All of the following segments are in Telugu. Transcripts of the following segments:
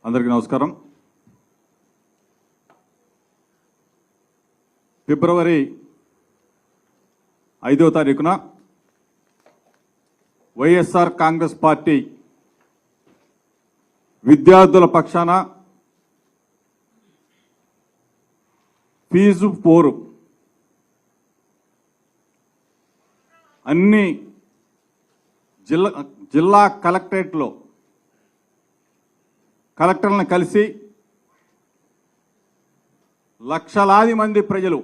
అందరికీ నమస్కారం. ఫిబ్రవరి 5వ తారీఖున వైఎస్ఆర్ కాంగ్రెస్ పార్టీ విద్యార్థుల పక్షాన ఫీజు పోరు అన్ని జిల్లా కలెక్టరేట్లో కలెక్టర్లను కలిసి లక్షలాది మంది ప్రజలు,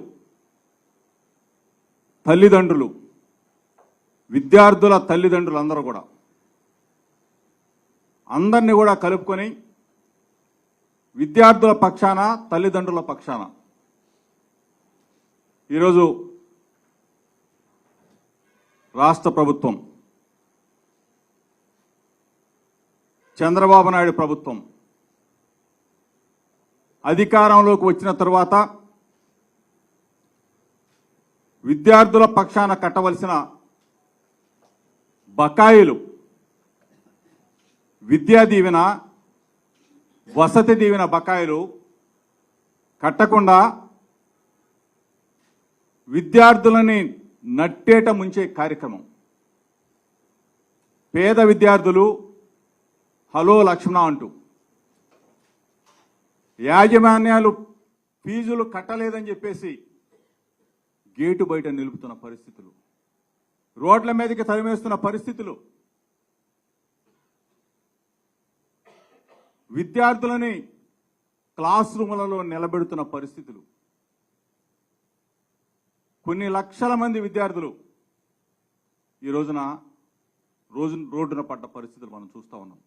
తల్లిదండ్రులు, విద్యార్థుల తల్లిదండ్రులు అందరినీ కూడా కలుపుకొని విద్యార్థుల పక్షాన, తల్లిదండ్రుల పక్షాన ఈరోజు రాష్ట్ర ప్రభుత్వం, చంద్రబాబు నాయుడు ప్రభుత్వం అధికారంలోకి వచ్చిన తర్వాత విద్యార్థుల పక్షాన కట్టవలసిన బకాయిలు, విద్యా దీవెన, వసతి దీవెన బకాయిలు కట్టకుండా విద్యార్థులని నట్టేట ముంచే కార్యక్రమం. పేద విద్యార్థులు హలో లక్ష్మణ అంటూ యాజమాన్యాలు ఫీజులు కట్టలేదని చెప్పేసి గేటు బయట నిలుపుతున్న పరిస్థితులు, రోడ్ల మీదకి తరిమేస్తున్న పరిస్థితులు, విద్యార్థులని క్లాస్ రూములలో నిలబెడుతున్న పరిస్థితులు, కొన్ని లక్షల మంది విద్యార్థులు ఈ రోజున రోడ్డున పడ్డ పరిస్థితులు మనం చూస్తూ ఉన్నాం.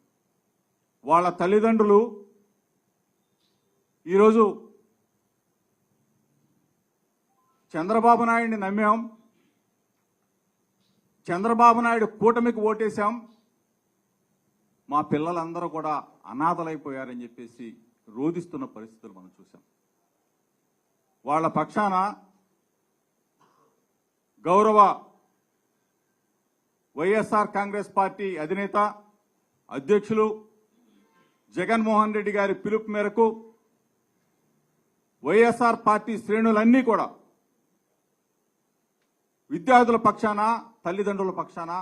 వాళ్ళ తల్లిదండ్రులు ఈరోజు చంద్రబాబు నాయుడిని నమ్మాం, చంద్రబాబు నాయుడు కూటమికి ఓటేశాం, మా పిల్లలందరూ కూడా అనాథలైపోయారని చెప్పేసి రోధిస్తున్న పరిస్థితులు మనం చూసాం. వాళ్ళ పక్షాన గౌరవ వైఎస్ఆర్ కాంగ్రెస్ పార్టీ అధినేత, అధ్యక్షులు జగన్మోహన్ రెడ్డి గారి పిలుపు మేరకు వైఎస్ఆర్ పార్టీ శ్రేణులన్నీ కూడా విద్యార్థుల పక్షాన, తల్లిదండ్రుల పక్షాన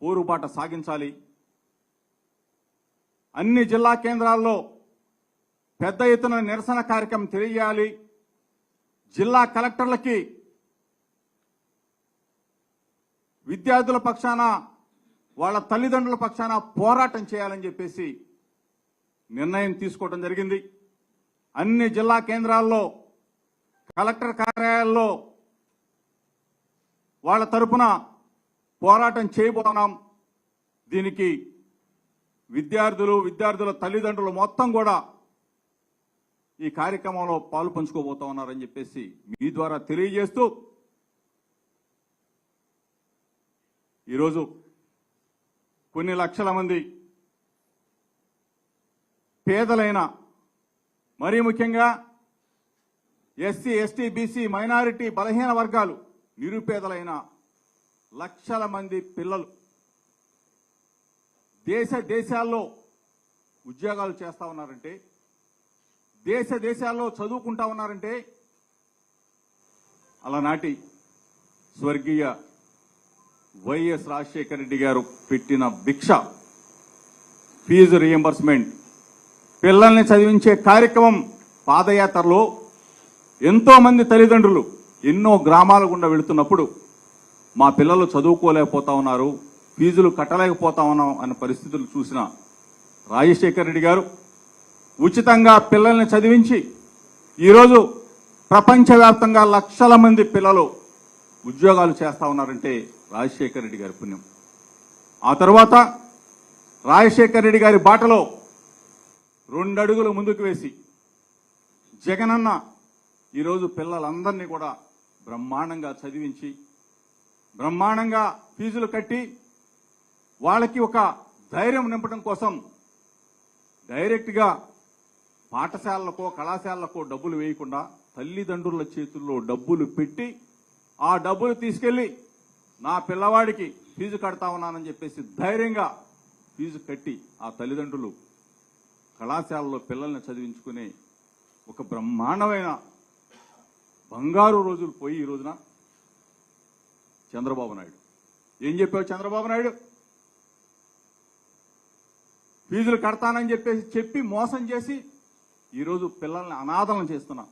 పోరుబాట సాగించాలి. అన్ని జిల్లా కేంద్రాల్లో పెద్ద ఎత్తున నిరసన కార్యక్రమం తెలియజేయాలి. జిల్లా కలెక్టర్లకి విద్యార్థుల పక్షాన, వాళ్ళ తల్లిదండ్రుల పక్షాన పోరాటం చేయాలని చెప్పేసి నిర్ణయం తీసుకోవడం జరిగింది. అన్ని జిల్లా కేంద్రాల్లో, కలెక్టర్ కార్యాలయాల్లో వాళ్ళ తరపున పోరాటం చేయబోతున్నాం. దీనికి విద్యార్థుల తల్లిదండ్రులు మొత్తం కూడా ఈ కార్యక్రమంలో పాలు పంచుకోబోతా ఉన్నారని చెప్పేసి మీ ద్వారా తెలియజేస్తూ, ఈరోజు కొన్ని లక్షల మంది పేదలైన, మరీ ముఖ్యంగా ఎస్సీ, ఎస్టీ, బీసీ, మైనారిటీ, బలహీన వర్గాలు, నిరుపేదలైన లక్షల మంది పిల్లలు దేశాల్లో ఉద్యోగాలు చేస్తా ఉన్నారంటే, దేశాల్లో చదువుకుంటా ఉన్నారంటే అలనాటి స్వర్గీయ వైఎస్ రాజశేఖర రెడ్డి గారు పెట్టిన భిక్ష, ఫీజు రీయింబర్స్మెంట్, పిల్లల్ని చదివించే కార్యక్రమం. పాదయాత్రలో ఎంతో మంది తల్లిదండ్రులు ఎన్నో గ్రామాల గుండా వెళుతున్నప్పుడు మా పిల్లలు చదువుకోలేకపోతా ఉన్నారు, ఫీజులు కట్టలేకపోతా ఉన్నాం అనే పరిస్థితులు చూసిన రాజశేఖర రెడ్డి గారు ఉచితంగా పిల్లల్ని చదివించి ఈరోజు ప్రపంచవ్యాప్తంగా లక్షల మంది పిల్లలు ఉద్యోగాలు చేస్తా ఉన్నారంటే రాజశేఖర రెడ్డి గారి పుణ్యం. ఆ తర్వాత రాజశేఖర రెడ్డి గారి బాటలో 2 అడుగులు ముందుకు వేసి జగనన్న ఈరోజు పిల్లలందరినీ కూడా బ్రహ్మాండంగా చదివించి, బ్రహ్మాండంగా ఫీజులు కట్టి, వాళ్ళకి ఒక ధైర్యం నింపడం కోసం డైరెక్ట్గా పాఠశాలలకో, కళాశాలలకో డబ్బులు వేయకుండా తల్లిదండ్రుల చేతుల్లో డబ్బులు పెట్టి, ఆ డబ్బులు తీసుకెళ్లి నా పిల్లవాడికి ఫీజు కడతా ఉన్నానని చెప్పేసి ధైర్యంగా ఫీజు కట్టి ఆ తల్లిదండ్రులు కళాశాలలో పిల్లల్ని చదివించుకునే ఒక బ్రహ్మాండమైన బంగారు రోజులు పోయి ఈ రోజున చంద్రబాబు నాయుడు ఏం చెప్పావు? చంద్రబాబు నాయుడు ఫీజులు కడతానని చెప్పి మోసం చేసి ఈరోజు పిల్లల్ని అనాథలను చేస్తున్నా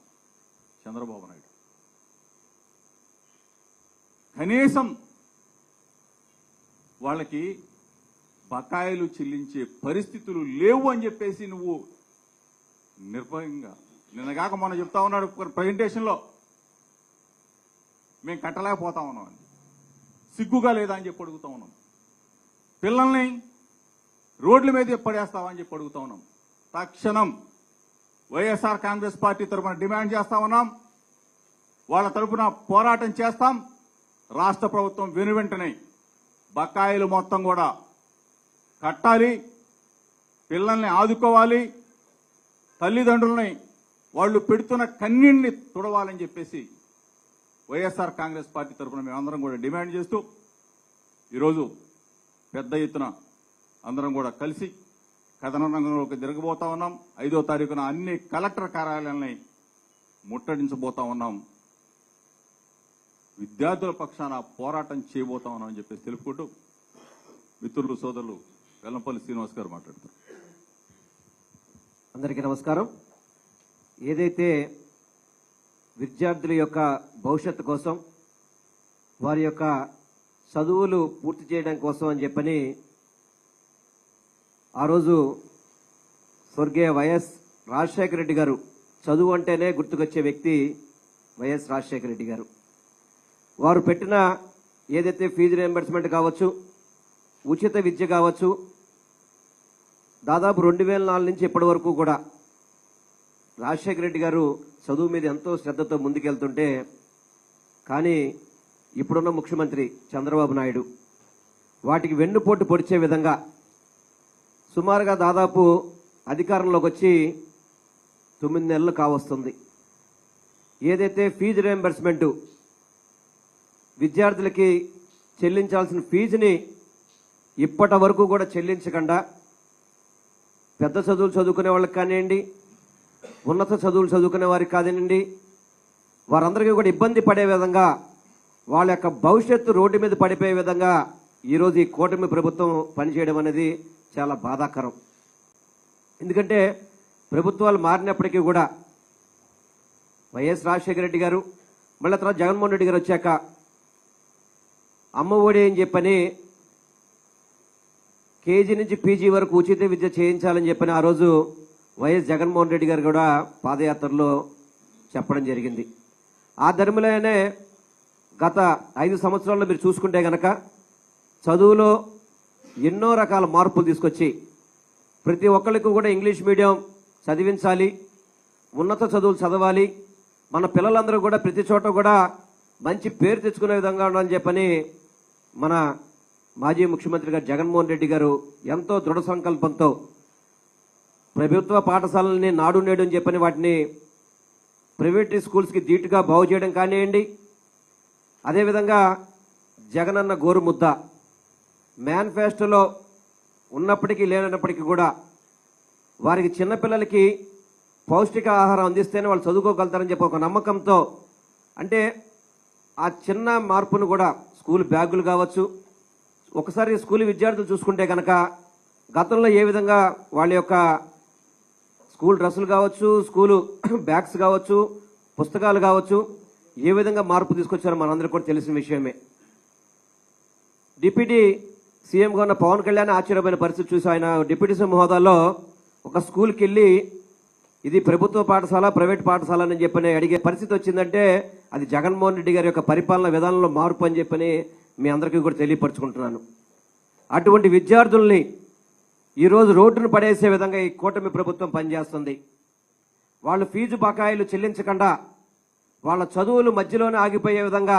చంద్రబాబు నాయుడు. కనీసం వాళ్ళకి బకాయిలు చెల్లించే పరిస్థితులు లేవు అని చెప్పేసి నువ్వు నిర్భయంగా నిన్నగాక మొన్న చెప్తా ఉన్నాడు ప్రజెంటేషన్లో, మేము కట్టలేకపోతా ఉన్నాం అని. సిగ్గుగా లేదా అని చెప్పి అడుగుతా ఉన్నాం. పిల్లల్ని రోడ్ల మీద పడేస్తావా అని చెప్పి అడుగుతా ఉన్నాం. తక్షణం వైఎస్ఆర్ కాంగ్రెస్ పార్టీ తరఫున డిమాండ్ చేస్తా ఉన్నాం. వాళ్ళ తరఫున పోరాటం చేస్తాం. రాష్ట్ర ప్రభుత్వం వెనువెంటనే బకాయిలు మొత్తం కూడా కట్టాలి, పిల్లల్ని ఆదుకోవాలి, తల్లిదండ్రులని వాళ్ళు పెడుతున్న కన్నీటిని తుడవాలని చెప్పేసి వైఎస్ఆర్ కాంగ్రెస్ పార్టీ తరఫున మేమందరం కూడా డిమాండ్ చేస్తూ ఈరోజు పెద్ద ఎత్తున అందరం కూడా కలిసి కథన రంగంలోకి తిరగబోతా ఉన్నాం. 5వ తారీఖున అన్ని కలెక్టర్ కార్యాలయాలని ముట్టడించబోతా ఉన్నాం. విద్యార్థుల పక్షాన పోరాటం చేయబోతా ఉన్నాం అని చెప్పేసి తెలుపుకుంటూ మిత్రులు సోదరులు వెల్లంపల్లి శ్రీనివాస్ గారు మాట్లాడతారు. అందరికీ నమస్కారం. ఏదైతే విద్యార్థుల యొక్క భవిష్యత్తు కోసం, వారి యొక్క చదువులు పూర్తి చేయడం కోసం అని చెప్పని ఆ రోజు స్వర్గీయ వైఎస్ రాజశేఖర రెడ్డి గారు, చదువు అంటేనే గుర్తుకొచ్చే వ్యక్తి వైఎస్ రాజశేఖర రెడ్డి గారు, వారు పెట్టిన ఏదైతే ఫీజు రియంబర్స్మెంట్ కావచ్చు, ఉచిత విద్య కావచ్చు, దాదాపు 2004 నుంచి ఇప్పటి వరకు కూడా రాజశేఖర రెడ్డి గారు చదువు మీద ఎంతో శ్రద్ధతో ముందుకెళ్తుంటే, కానీ ఇప్పుడున్న ముఖ్యమంత్రి చంద్రబాబు నాయుడు వాటికి వెన్నుపోటు పొడిచే విధంగా సుమారుగా దాదాపు అధికారంలోకి వచ్చి 9 నెలలు కావస్తుంది. ఏదైతే ఫీజు రియంబర్స్మెంట్ విద్యార్థులకి చెల్లించాల్సిన ఫీజుని ఇప్పటి వరకు కూడా చెల్లించకుండా పెద్ద చదువులు చదువుకునే వాళ్ళకి కానివ్వండి, ఉన్నత చదువులు చదువుకునే వారికి కానివ్వండి, వారందరికీ కూడా ఇబ్బంది పడే విధంగా, వాళ్ళ యొక్క భవిష్యత్తు రోడ్డు మీద పడిపోయే విధంగా ఈరోజు ఈ కూటమి ప్రభుత్వం పనిచేయడం అనేది చాలా బాధాకరం. ఎందుకంటే ప్రభుత్వాలు మారినప్పటికీ కూడా వైఎస్ రాజశేఖర రెడ్డి గారు, మళ్ళీ తర్వాత జగన్మోహన్ రెడ్డి గారు వచ్చాక అమ్మ ఒడి అని చెప్పని కేజీ నుంచి పీజీ వరకు ఉచిత విద్య చేయించాలని చెప్పని ఆ రోజు వైఎస్ జగన్మోహన్ రెడ్డి గారు కూడా పాదయాత్రలో చెప్పడం జరిగింది. ఆ ధర్మలోనే గత 5 సంవత్సరాల్లో మీరు చూసుకుంటే గనక చదువులో ఎన్నో రకాల మార్పులు తీసుకొచ్చి ప్రతి ఒక్కరికి కూడా ఇంగ్లీష్ మీడియం చదివించాలి, ఉన్నత చదువులు చదవాలి, మన పిల్లలందరూ కూడా ప్రతి చోట కూడా మంచి పేరు తెచ్చుకునే విధంగా ఉండాలని చెప్పని మన మాజీ ముఖ్యమంత్రి గారు జగన్మోహన్ రెడ్డి గారు ఎంతో దృఢ సంకల్పంతో ప్రభుత్వ పాఠశాలల్ని నాడు నేడు అని చెప్పని వాటిని ప్రైవేట్ స్కూల్స్కి ధీటుగా బాగు చేయడం కానివ్వండి, అదేవిధంగా జగనన్న గోరుముద్ద మేనిఫెస్టోలో ఉన్నప్పటికీ లేనప్పటికీ కూడా వారికి చిన్నపిల్లలకి పౌష్టిక ఆహారం అందిస్తేనే వాళ్ళు చదువుకోగలుగుతారని చెప్పి ఒక నమ్మకంతో, అంటే ఆ చిన్న మార్పును కూడా స్కూల్ బ్యాగులు కావచ్చు, ఒకసారి స్కూల్ విద్యార్థులు చూసుకుంటే కనుక గతంలో ఏ విధంగా వాళ్ళ యొక్క స్కూల్ డ్రెస్సులు కావచ్చు, స్కూలు బ్యాగ్స్ కావచ్చు, పుస్తకాలు కావచ్చు, ఏ విధంగా మార్పు తీసుకొచ్చారో మనందరికీ కూడా తెలిసిన విషయమే. డిప్యూటీ సీఎంగా ఉన్న పవన్ కళ్యాణ్ ఆశ్చర్యమైన పరిస్థితి చూసి ఆయన డిప్యూటీ సీఎం హోదాలో ఒక స్కూల్కి వెళ్ళి ఇది ప్రభుత్వ పాఠశాల, ప్రైవేట్ పాఠశాల అని చెప్పని అడిగే పరిస్థితి వచ్చిందంటే అది జగన్మోహన్ రెడ్డి గారి యొక్క పరిపాలన విధానంలో మార్పు అని చెప్పని మీ అందరికీ కూడా తెలియపరుచుకుంటున్నాను. అటువంటి విద్యార్థుల్ని ఈరోజు రోడ్డును పడేసే విధంగా ఈ కూటమి ప్రభుత్వం పనిచేస్తుంది. వాళ్ళు ఫీజు బకాయిలు చెల్లించకుండా వాళ్ళ చదువులు మధ్యలోనే ఆగిపోయే విధంగా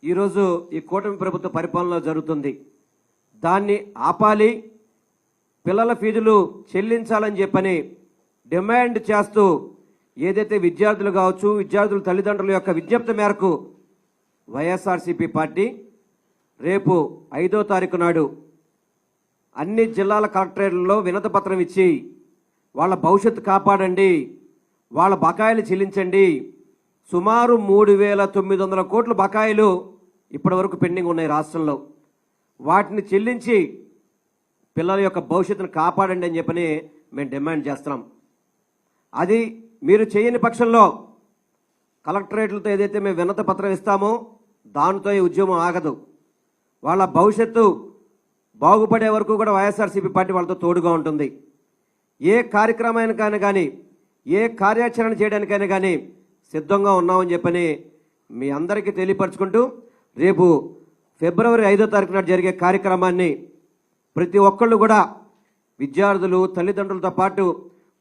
ఈరోజు ఈ కూటమి ప్రభుత్వ పరిపాలన జరుగుతుంది. దాన్ని ఆపాలి, పిల్లల ఫీజులు చెల్లించాలని చెప్పని డిమాండ్ చేస్తూ ఏదైతే విద్యార్థులు కావచ్చు, విద్యార్థుల తల్లిదండ్రుల యొక్క విజ్ఞప్తి మేరకు వైఎస్ఆర్సీపీ పార్టీ రేపు 5వ తారీఖు నాడు అన్ని జిల్లాల కలెక్టరేట్లలో వినతి పత్రం ఇచ్చి వాళ్ళ భవిష్యత్తు కాపాడండి, వాళ్ళ బకాయిలు చెల్లించండి. సుమారు 3,900 కోట్ల బకాయిలు ఇప్పటి వరకు పెండింగ్ ఉన్నాయి రాష్ట్రంలో. వాటిని చెల్లించి పిల్లల యొక్క భవిష్యత్తును కాపాడండి అని చెప్పని మేము డిమాండ్ చేస్తున్నాం. అది మీరు చేయని పక్షంలో కలెక్టరేట్లతో ఏదైతే మేము వినతి పత్రం ఇస్తామో దానితో ఈ ఉద్యమం ఆగదు. వాళ్ళ భవిష్యత్తు బాగుపడే వరకు కూడా వైఎస్ఆర్సీపీ పార్టీ వాళ్ళతో తోడుగా ఉంటుంది. ఏ కార్యక్రమానికైనా కానీ, ఏ కార్యాచరణ చేయడానికైనా కానీ సిద్ధంగా ఉన్నామని చెప్పని మీ అందరికీ తెలియపరచుకుంటూ, రేపు ఫిబ్రవరి 5వ తారీఖు నాడు జరిగే కార్యక్రమాన్ని ప్రతి ఒక్కళ్ళు కూడా విద్యార్థులు, తల్లిదండ్రులతో పాటు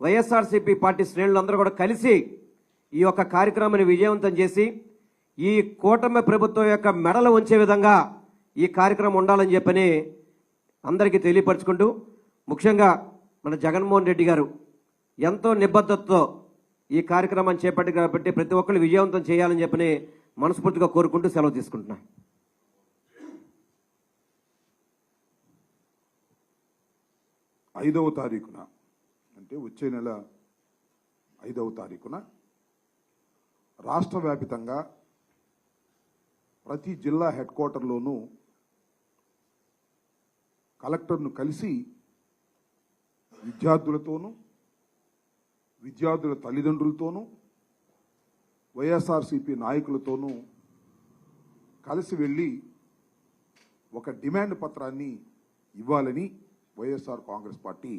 వైఎస్ఆర్సీపీ పార్టీ శ్రేణులందరూ కూడా కలిసి ఈ యొక్క కార్యక్రమాన్ని విజయవంతం చేసి ఈ కూటమి ప్రభుత్వం యొక్క మెడలు ఉంచే విధంగా ఈ కార్యక్రమం ఉండాలని చెప్పని అందరికీ తెలియపరచుకుంటూ, ముఖ్యంగా మన జగన్మోహన్ రెడ్డి గారు ఎంతో నిబద్ధతతో ఈ కార్యక్రమాన్ని చేపట్టారు కాబట్టి ప్రతి ఒక్కరు విజయవంతం చేయాలని చెప్పని మనస్ఫూర్తిగా కోరుకుంటూ సెలవు తీసుకుంటున్నా. 5వ తారీఖున అంటే వచ్చే నెల 5వ తారీఖున రాష్ట్ర వ్యాపితంగా ప్రతి జిల్లా హెడ్ క్వార్టర్లోనూ కలెక్టర్ను కలిసి విద్యార్థులతోనూ, విద్యార్థుల తల్లిదండ్రులతోనూ, వైఎస్ఆర్సీపీ నాయకులతోనూ కలిసి వెళ్ళి ఒక డిమాండ్ పత్రాన్ని ఇవ్వాలని వైఎస్ఆర్ కాంగ్రెస్ పార్టీ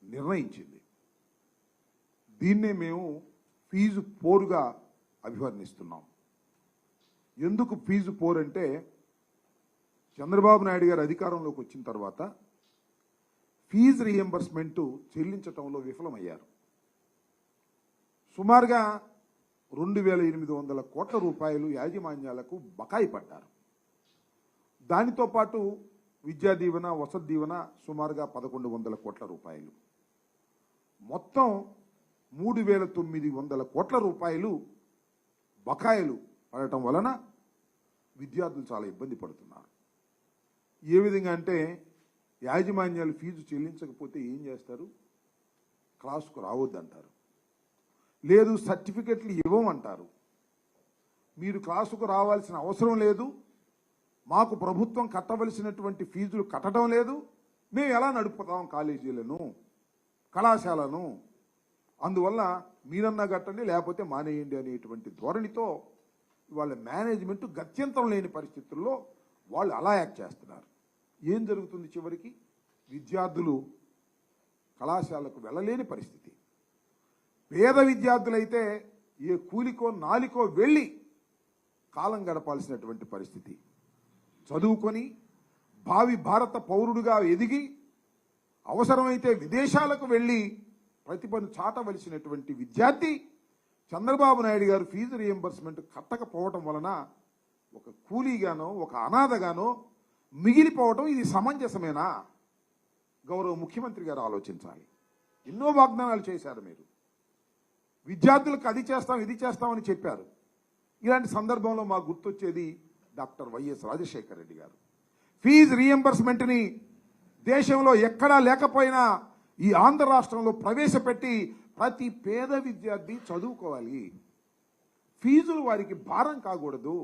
నిర్ణయించింది. దీన్నే మేము ఫీజు పోరుగా అభివర్ణిస్తున్నాం. ఎందుకు ఫీజు పోరు అంటే, చంద్రబాబు నాయుడు గారు అధికారంలోకి వచ్చిన తర్వాత ఫీజు రీఎంబర్స్మెంట్ చెల్లించటంలో విఫలమయ్యారు. సుమారుగా 2,800 కోట్ల రూపాయలు యాజమాన్యాలకు బకాయి పడ్డారు. దానితో పాటు విద్యా దీవెన, వసతి దీవెన సుమారుగా 1,100 కోట్ల రూపాయలు, మొత్తం 3,900 కోట్ల రూపాయలు బకాయిలు పడటం వలన విద్యార్థులు చాలా ఇబ్బంది పడుతున్నారు. ఏ విధంగా అంటే, యాజమాన్యాలు ఫీజు చెల్లించకపోతే ఏం చేస్తారు? క్లాసుకు రావద్దంటారు, లేదు సర్టిఫికెట్లు ఇవ్వమంటారు. మీరు క్లాసుకు రావాల్సిన అవసరం లేదు, మాకు ప్రభుత్వం కట్టవలసినటువంటి ఫీజులు కట్టడం లేదు, మేము ఎలా నడుపుతాం కాలేజీలను, కళాశాలను, అందువల్ల మీరన్నా కట్టండి లేకపోతే మానేయండి అనేటువంటి ధోరణితో వాళ్ళ మేనేజ్మెంట్ గత్యంతరం లేని పరిస్థితుల్లో వాళ్ళు అలా యాక్ట్ చేస్తున్నారు. ఏం జరుగుతుంది? చివరికి విద్యార్థులు కళాశాలకు వెళ్ళలేని పరిస్థితి. పేద విద్యార్థులైతే ఏ కూలికో నాలికో వెళ్ళి కాలం గడపాల్సినటువంటి పరిస్థితి. చదువుకొని భావి భారత పౌరుడుగా ఎదిగి అవసరమైతే విదేశాలకు వెళ్ళి ప్రతిభను చాటవలసినటువంటి విద్యార్థి చంద్రబాబు నాయుడు గారు ఫీజు రీఎంబర్స్మెంట్ కట్టకపోవటం వలన ఒక కూలీగానో, ఒక అనాథగానో మిగిలిపోవటం ఇది సమంజసమేనా? గౌరవ ముఖ్యమంత్రి గారు ఆలోచించాలి. ఎన్నో వాగ్దానాలు చేశారు మీరు, విద్యార్థులకు అది చేస్తాం ఇది చేస్తామని చెప్పారు. ఇలాంటి సందర్భంలో మాకు గుర్తొచ్చేది డాక్టర్ వైఎస్ రాజశేఖర రెడ్డి గారు. ఫీజు రీఎంబర్స్మెంట్ని దేశంలో ఎక్కడా లేకపోయినా ఈ ఆంధ్ర రాష్ట్రంలో ప్రవేశపెట్టి ప్రతి పేద విద్యార్థి చదువుకోవాలి, ఫీజులు వారికి భారం కాకూడదు,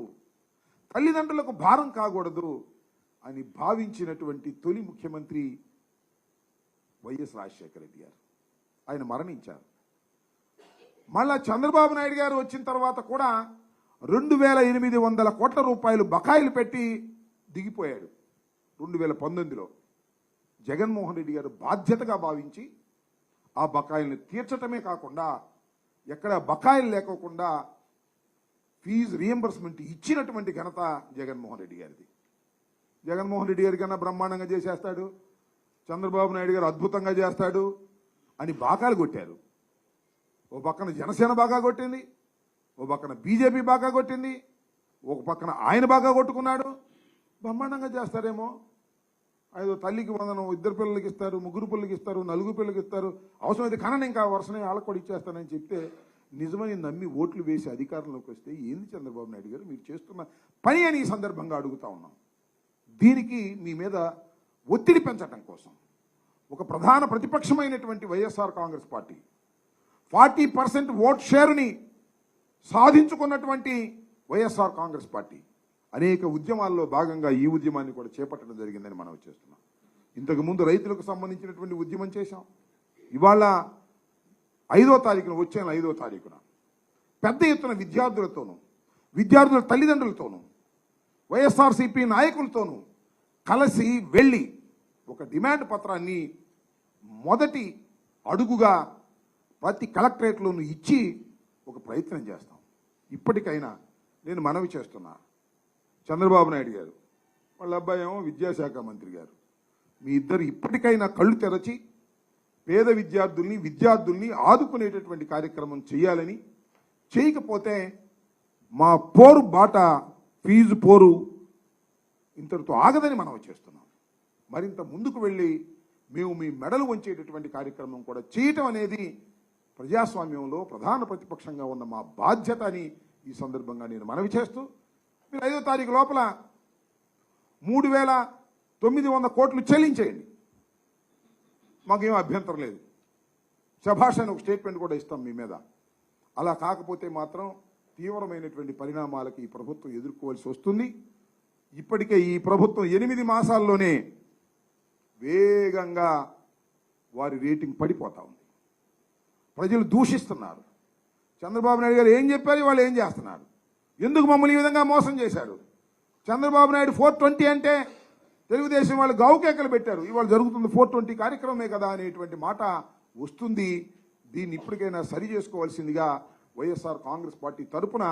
తల్లిదండ్రులకు భారం కాకూడదు అని భావించినటువంటి తొలి ముఖ్యమంత్రి వైఎస్ రాజశేఖర రెడ్డి గారు. ఆయన మరణించారు. మళ్ళా చంద్రబాబు నాయుడు గారు వచ్చిన తర్వాత కూడా 2,800 కోట్ల రూపాయలు బకాయిలు పెట్టి దిగిపోయాడు. 2019లో జగన్మోహన్ రెడ్డి గారు బాధ్యతగా భావించి ఆ బకాయిల్ని తీర్చటమే కాకుండా ఎక్కడ బకాయిలు లేకోకుండా ఫీజు రీఎంబర్స్మెంట్ ఇచ్చినటువంటి ఘనత జగన్మోహన్ రెడ్డి గారిది. జగన్మోహన్ రెడ్డి గారి కన్నా బ్రహ్మాండంగా చేసేస్తాడు, చంద్రబాబు నాయుడు గారు అద్భుతంగా చేస్తాడు అని బాకాలు కొట్టారు. ఓ పక్కన జనసేన బాగా కొట్టింది, ఓ పక్కన బీజేపీ బాగా కొట్టింది, ఒక పక్కన ఆయన బాగా కొట్టుకున్నాడు. బ్రహ్మాండంగా చేస్తారేమో, ఐదో తల్లికి వందనం, 2 పిల్లలకి ఇస్తారు, 3 పిల్లలకి ఇస్తారు, 4 పిల్లలకి ఇస్తారు, అవసరమైతే కనని ఇంకా వరుసనే వాళ్ళకి కూడా ఇచ్చేస్తానని చెప్తే నిజమని నమ్మి ఓట్లు వేసి అధికారంలోకి వస్తే ఏంది చంద్రబాబు నాయుడు గారు మీరు చేస్తున్న పని అని ఈ సందర్భంగా అడుగుతా ఉన్నాం. దీనికి మీ మీద ఒత్తిడి పెంచడం కోసం, ఒక ప్రధాన ప్రతిపక్షమైనటువంటి వైఎస్ఆర్ కాంగ్రెస్ పార్టీ 40% ఓట్ షేరుని సాధించుకున్నటువంటి వైఎస్ఆర్ కాంగ్రెస్ పార్టీ అనేక ఉద్యమాల్లో భాగంగా ఈ ఉద్యమాన్ని కూడా చేపట్టడం జరిగిందని మనం చేస్తున్నాం. ఇంతకుముందు రైతులకు సంబంధించినటువంటి ఉద్యమం చేశాం. ఇవాళ 5వ తారీఖున, వచ్చే 5వ తారీఖున పెద్ద ఎత్తున విద్యార్థులతోనూ, విద్యార్థుల తల్లిదండ్రులతోనూ, వైఎస్ఆర్సీపీ నాయకులతోనూ కలిసి వెళ్ళి ఒక డిమాండ్ పత్రాన్ని మొదటి అడుగుగా ప్రతి కలెక్టరేట్లోనూ ఇచ్చి ఒక ప్రయత్నం చేస్తాం. ఇప్పటికైనా నేను మనవి చేస్తున్నా, చంద్రబాబు నాయుడు గారు, వాళ్ళ అబ్బాయి ఏమో విద్యాశాఖ మంత్రి గారు, మీ ఇద్దరు ఇప్పటికైనా కళ్ళు తెరచి పేద విద్యార్థుల్ని ఆదుకునేటటువంటి కార్యక్రమం చేయాలని, చేయకపోతే మా పోరు బాట, ఫీజు పోరు ఇంతటితో ఆగదని మనం చేస్తున్నాం. మరింత ముందుకు వెళ్ళి మేము మీ మెడలు వంచేటటువంటి కార్యక్రమం కూడా చేయటం అనేది ప్రజాస్వామ్యంలో ప్రధాన ప్రతిపక్షంగా ఉన్న మా బాధ్యత అని ఈ సందర్భంగా నేను మనవి చేస్తూ, మీరు 5వ తారీఖు లోపల 3,900 కోట్లు చెల్లించేయండి, మాకేం అభ్యంతరం లేదు. శభాష్ అని ఒక స్టేట్మెంట్ కూడా ఇస్తాం మీ మీద. అలా కాకపోతే మాత్రం తీవ్రమైనటువంటి పరిణామాలకి ఈ ప్రభుత్వం ఎదుర్కోవాల్సి వస్తుంది. ఇప్పటికే ఈ ప్రభుత్వం 8 మాసాల్లోనే వేగంగా వారి రేటింగ్ పడిపోతా ఉంది. ప్రజలు దూషిస్తున్నారు. చంద్రబాబు నాయుడు గారు ఏం చెప్పారు, వాళ్ళు ఏం చేస్తున్నారు, ఎందుకు మమ్మల్ని ఈ విధంగా మోసం చేశారు. చంద్రబాబు నాయుడు 420 అంటే తెలుగుదేశం వాళ్ళు గావుకేకలు పెట్టారు. ఇవాళ జరుగుతుంది 420 కార్యక్రమమే కదా అనేటువంటి మాట వస్తుంది. దీన్ని ఇప్పటికైనా సరి చేసుకోవాల్సిందిగా వైఎస్ఆర్ కాంగ్రెస్ పార్టీ తరపున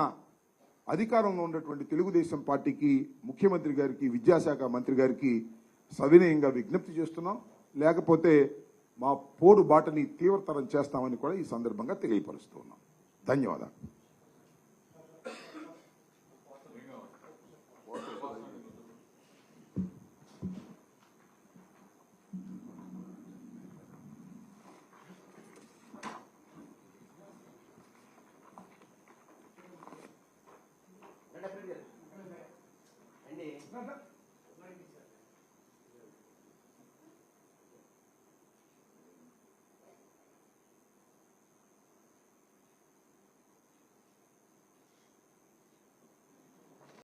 అధికారంలో ఉన్నటువంటి తెలుగుదేశం పార్టీకి, ముఖ్యమంత్రి గారికి, విద్యాశాఖ మంత్రి గారికి సవినయంగా విజ్ఞప్తి చేస్తున్నాం. లేకపోతే మా పోరు బాటని తీవ్రతరం చేస్తామని కూడా ఈ సందర్భంగా తెలియపరుస్తున్నాం. ధన్యవాదాలు.